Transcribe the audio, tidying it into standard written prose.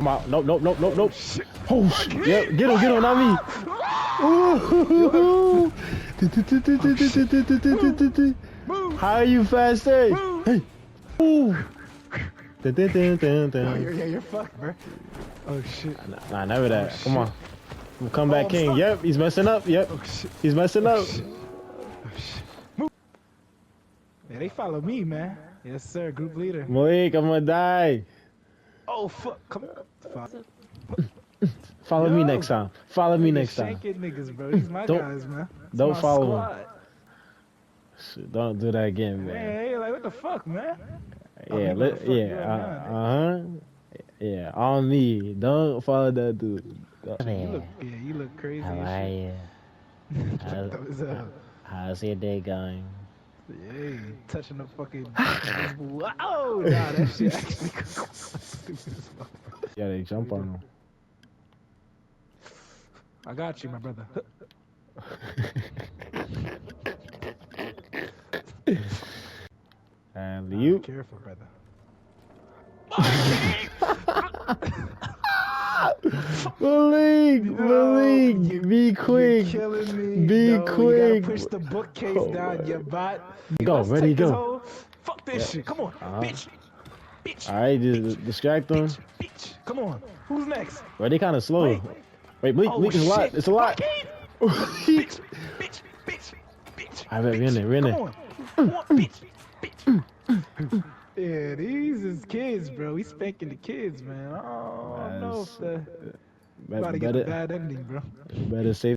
Come out. Nope, nope, nope, nope, nope. Oh, shit. Yep, get him, not me. Ooh. How are you faster? Hey. Ooh. You're fucked, bro. Oh, shit. Nah, never that. Come on. Come back, King. Stop. Yep, he's messing up. Yep. Oh, shit. He's messing up. Shit. Oh, shit. Move. Yeah, they follow me, man. Yes, sir. Group leader. Malik, I'm gonna die. Oh, fuck. Come on. Follow me next time. Follow me next time. Shanking niggas, bro. These my guys, man. Don't my follow squad. him. Don't do that again, man. Hey, like, what the fuck, man? Yeah, yeah, on me. Don't follow that dude. You look crazy. How are you? How's your day going? Hey, touching the fucking. Wow, nah, that shit actually stupid as fuck. Yeah, they jump on him. I got you, my brother. And you. Careful, brother. Malik, be quick. You're killing me. Be quick. You gotta push the bookcase down, you bot. Go, ready, go. Fuck this shit. Come on, bitch. Alright, just distract them. Bitch. Come on. Who's next? Well, they kind of slow. Wait, Malik, it's a lot. It's a lot. Bitch. I bet we're in there. Come on, bitch. Yeah, these is kids, bro. We spanking the kids, man. I don't know if the about to get a bad ending, bro. Better save